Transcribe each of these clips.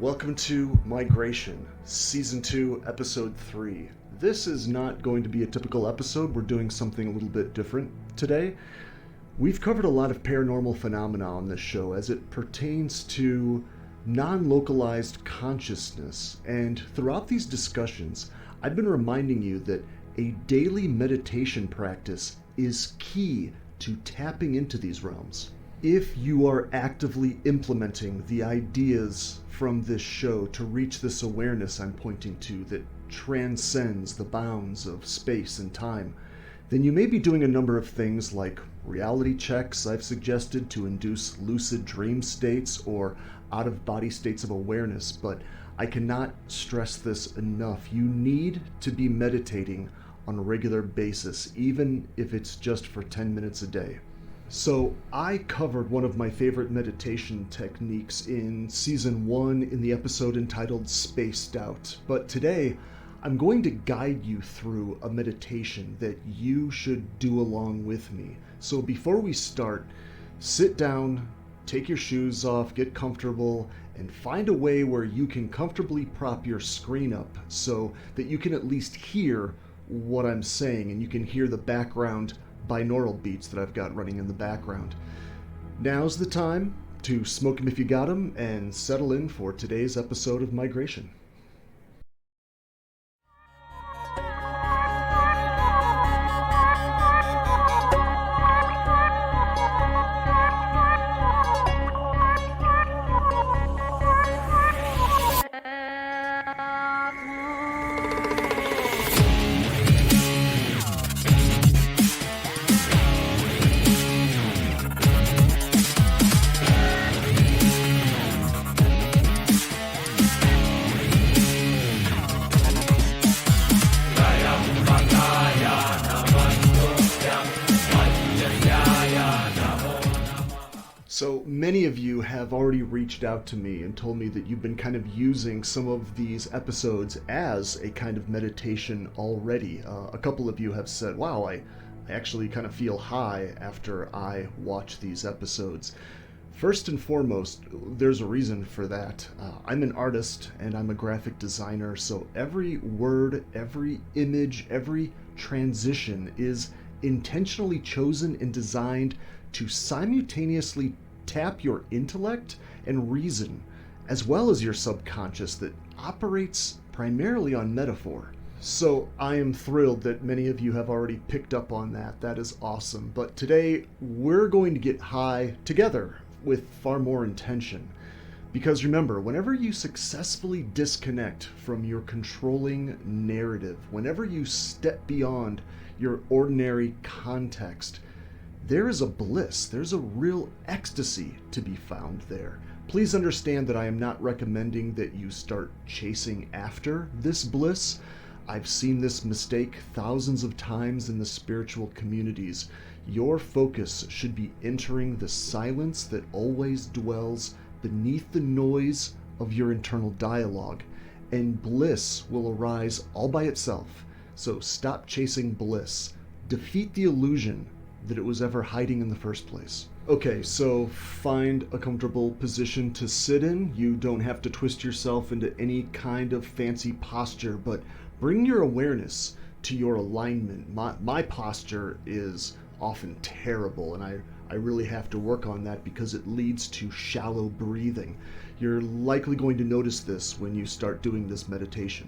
Welcome to Migration, Season 2, Episode 3. This is not going to be a typical episode. We're doing something a little bit different today. We've covered a lot of paranormal phenomena on this show as it pertains to non-localized consciousness, and throughout these discussions, I've been reminding you that a daily meditation practice is key to tapping into these realms. If you are actively implementing the ideas from this show to reach this awareness I'm pointing to that transcends the bounds of space and time, then you may be doing a number of things like reality checks I've suggested to induce lucid dream states or out-of-body states of awareness, but I cannot stress this enough. You need to be meditating on a regular basis, even if it's just for 10 minutes a day. So I covered one of my favorite meditation techniques in Season 1 in the episode entitled Spaced Out, but today I'm going to guide you through a meditation that you should do along with me. So before we start, sit down, take your shoes off, get comfortable, and find a way where you can comfortably prop your screen up so that you can at least hear what I'm saying and you can hear the background binaural beats that I've got running in the background. Now's the time to smoke 'em if you got 'em and settle in for today's episode of Migration. So many of you have already reached out to me and told me that you've been kind of using some of these episodes as a kind of meditation already. A couple of you have said, wow, I actually kind of feel high after I watch these episodes. First and foremost, there's a reason for that. I'm an artist and I'm a graphic designer, so every word, every image, every transition is intentionally chosen and designed to simultaneously tap your intellect and reason, as well as your subconscious that operates primarily on metaphor. So I am thrilled that many of you have already picked up on that. That is awesome. But today we're going to get high together with far more intention. Because remember, whenever you successfully disconnect from your controlling narrative, whenever you step beyond your ordinary context, there is a bliss, there's a real ecstasy to be found there. Please understand that I am not recommending that you start chasing after this bliss. I've seen this mistake thousands of times in the spiritual communities. Your focus should be entering the silence that always dwells beneath the noise of your internal dialogue, and bliss will arise all by itself. So stop chasing bliss. Defeat the illusion that it was ever hiding in the first place. Okay, so find a comfortable position to sit in. You don't have to twist yourself into any kind of fancy posture, but bring your awareness to your alignment. My posture is often terrible, and I really have to work on that because it leads to shallow breathing. You're likely going to notice this when you start doing this meditation.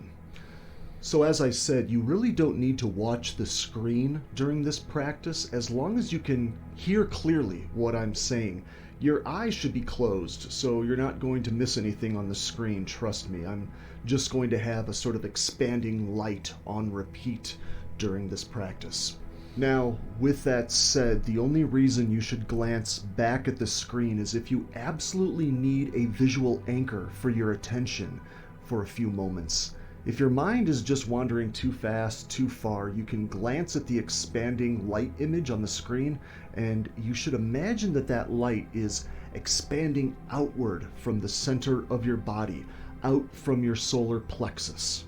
So as I said, you really don't need to watch the screen during this practice as long as you can hear clearly what I'm saying. Your eyes should be closed, so you're not going to miss anything on the screen, trust me. I'm just going to have a sort of expanding light on repeat during this practice. Now, with that said, the only reason you should glance back at the screen is if you absolutely need a visual anchor for your attention for a few moments. If your mind is just wandering too fast, too far, you can glance at the expanding light image on the screen, and you should imagine that that light is expanding outward from the center of your body, out from your solar plexus.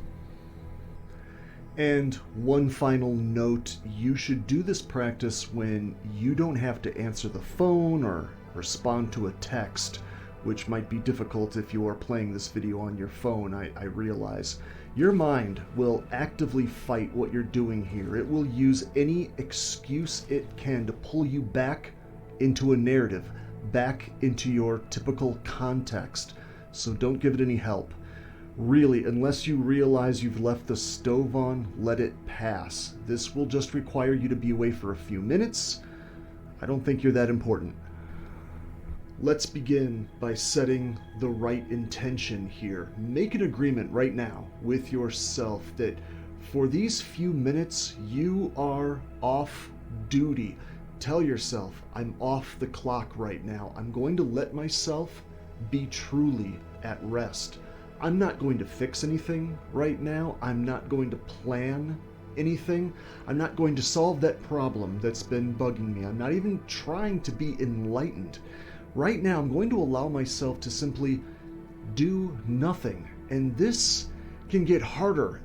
And one final note, you should do this practice when you don't have to answer the phone or respond to a text, which might be difficult if you are playing this video on your phone, I realize. Your mind will actively fight what you're doing here. It will use any excuse it can to pull you back into a narrative, back into your typical context. So don't give it any help. Really, unless you realize you've left the stove on, let it pass. This will just require you to be away for a few minutes. I don't think you're that important. Let's begin by setting the right intention here. Make an agreement right now with yourself that for these few minutes you are off duty. Tell yourself, I'm off the clock right now. I'm going to let myself be truly at rest. I'm not going to fix anything right now. I'm not going to plan anything. I'm not going to solve that problem that's been bugging me. I'm not even trying to be enlightened. Right now, I'm going to allow myself to simply do nothing. And this can get harder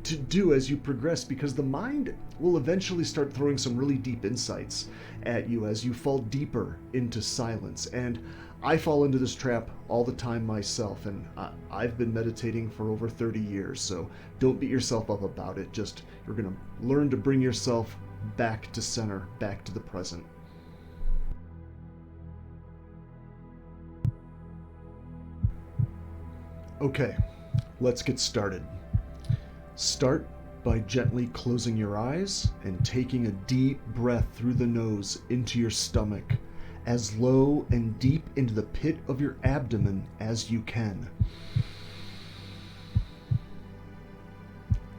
to do as you progress, because the mind will eventually start throwing some really deep insights at you as you fall deeper into silence. And I fall into this trap all the time myself, and I've been meditating for over 30 years, so don't beat yourself up about it. Just, you're going to learn to bring yourself back to center, back to the present. Okay, let's get started. Start by gently closing your eyes and taking a deep breath through the nose into your stomach, as low and deep into the pit of your abdomen as you can.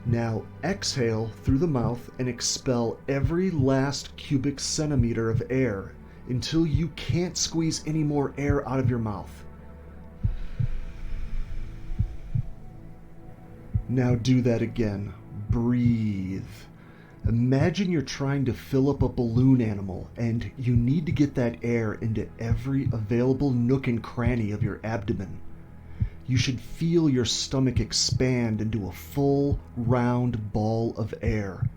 Now exhale through the mouth and expel every last cubic centimeter of air until you can't squeeze any more air out of your mouth. Now do that again. Breathe. Imagine you're trying to fill up a balloon animal and you need to get that air into every available nook and cranny of your abdomen. You should feel your stomach expand into a full, round ball of air.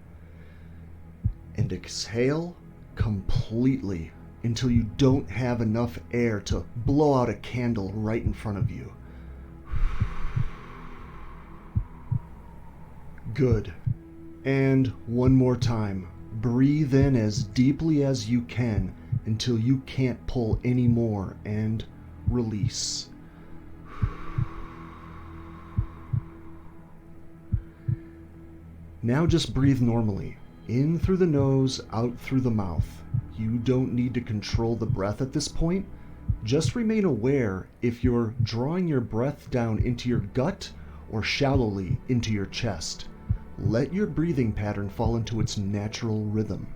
And exhale completely until you don't have enough air to blow out a candle right in front of you. Good. And one more time. Breathe in as deeply as you can until you can't pull any more, and release. Now just breathe normally. In through the nose, out through the mouth. You don't need to control the breath at this point. Just remain aware if you're drawing your breath down into your gut or shallowly into your chest. Let your breathing pattern fall into its natural rhythm.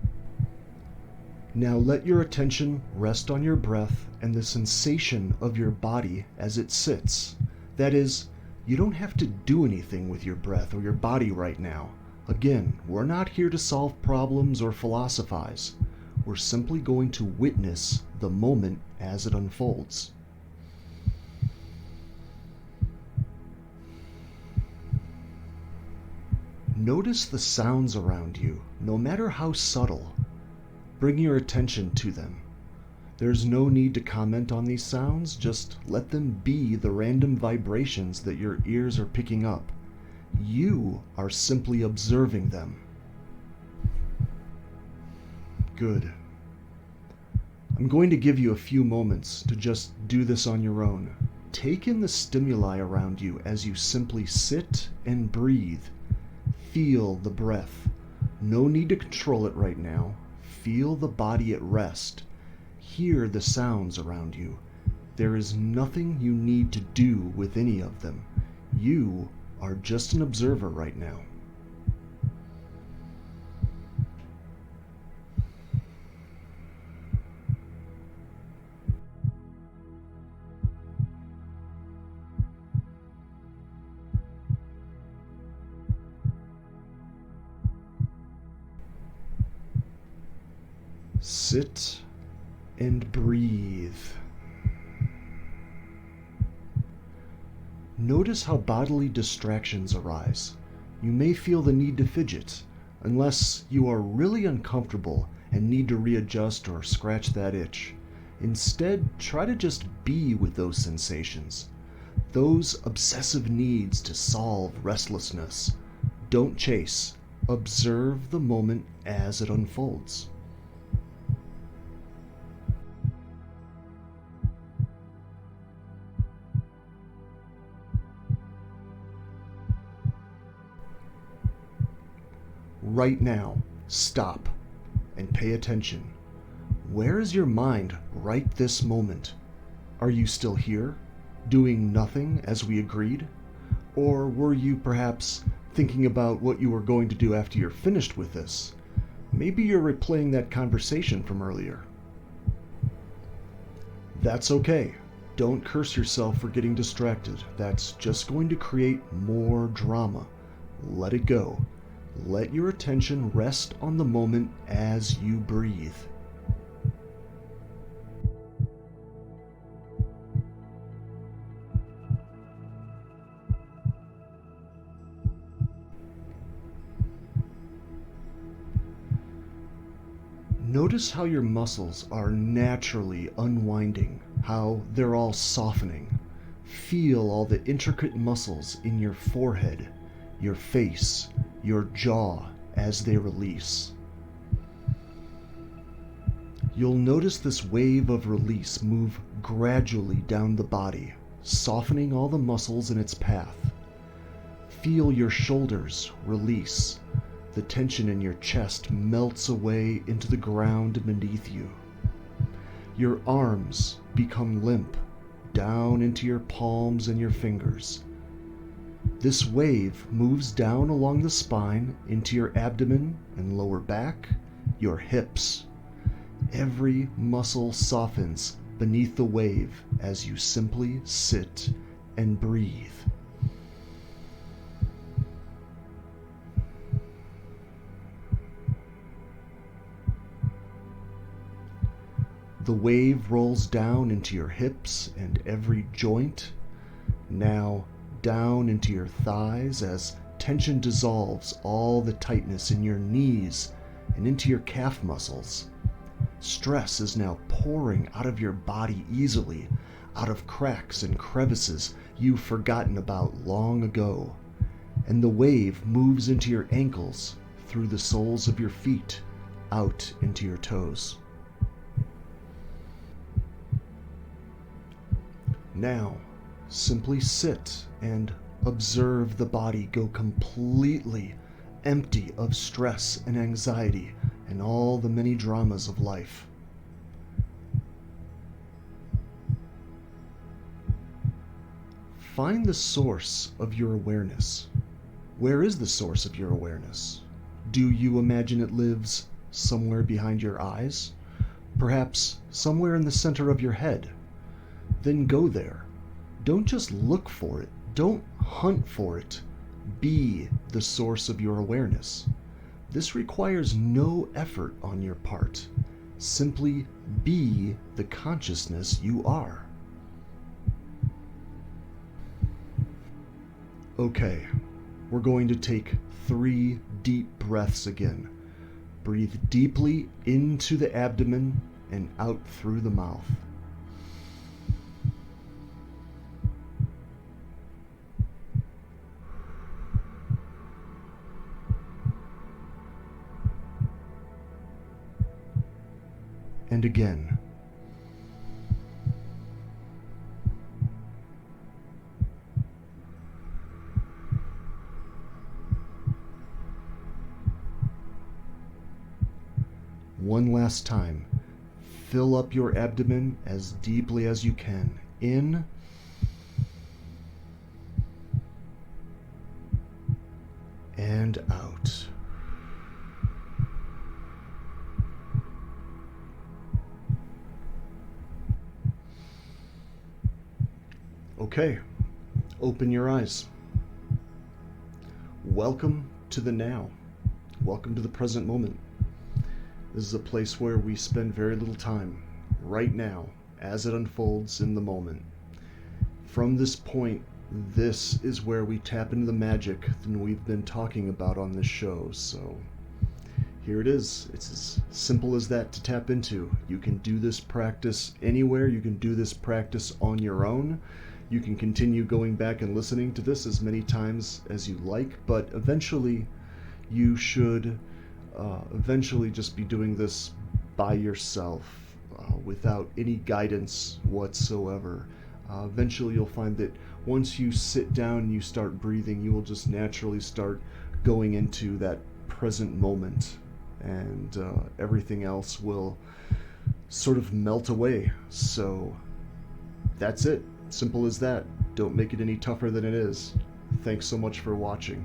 Now let your attention rest on your breath and the sensation of your body as it sits. That is, you don't have to do anything with your breath or your body right now. Again, we're not here to solve problems or philosophize. We're simply going to witness the moment as it unfolds. Notice the sounds around you, no matter how subtle. Bring your attention to them. There's no need to comment on these sounds, just let them be the random vibrations that your ears are picking up. You are simply observing them. Good. I'm going to give you a few moments to just do this on your own. Take in the stimuli around you as you simply sit and breathe. Feel the breath. No need to control it right now. Feel the body at rest. Hear the sounds around you. There is nothing you need to do with any of them. You are just an observer right now. Sit and breathe. Notice how bodily distractions arise. You may feel the need to fidget, unless you are really uncomfortable and need to readjust or scratch that itch. Instead, try to just be with those sensations, those obsessive needs to solve restlessness. Don't chase. Observe the moment as it unfolds. Right now, stop and pay attention. Where is your mind right this moment? Are you still here, doing nothing as we agreed? Or were you perhaps thinking about what you were going to do after you're finished with this? Maybe you're replaying that conversation from earlier. That's okay. Don't curse yourself for getting distracted. That's just going to create more drama. Let it go. Let your attention rest on the moment as you breathe. Notice how your muscles are naturally unwinding, how they're all softening. Feel all the intricate muscles in your forehead, your face, your jaw as they release. You'll notice this wave of release move gradually down the body, softening all the muscles in its path. Feel your shoulders release. The tension in your chest melts away into the ground beneath you. Your arms become limp, down into your palms and your fingers. This wave moves down along the spine into your abdomen and lower back, your hips. Every muscle softens beneath the wave as you simply sit and breathe. The wave rolls down into your hips and every joint, now down into your thighs as tension dissolves all the tightness in your knees and into your calf muscles. Stress is now pouring out of your body easily, out of cracks and crevices you've forgotten about long ago. And the wave moves into your ankles, through the soles of your feet, out into your toes. Now, simply sit and observe the body go completely empty of stress and anxiety and all the many dramas of life. Find the source of your awareness. Where is the source of your awareness? Do you imagine it lives somewhere behind your eyes? Perhaps somewhere in the center of your head? Then go there. Don't just look for it. Don't hunt for it. Be the source of your awareness. This requires no effort on your part. Simply be the consciousness you are. Okay, we're going to take 3 deep breaths again. Breathe deeply into the abdomen and out through the mouth. And again. One last time. Fill up your abdomen as deeply as you can. In. And out. Okay, open your eyes. Welcome to the now. Welcome to the present moment. This is a place where we spend very little time, right now, as it unfolds in the moment. From this point, this is where we tap into the magic that we've been talking about on this show. So here it is. It's as simple as that to tap into. You can do this practice anywhere. You can do this practice on your own. You can continue going back and listening to this as many times as you like, but eventually you should eventually just be doing this by yourself, without any guidance whatsoever. Eventually you'll find that once you sit down and you start breathing, you will just naturally start going into that present moment, and everything else will sort of melt away. So that's it. Simple as that. Don't make it any tougher than it is. Thanks so much for watching.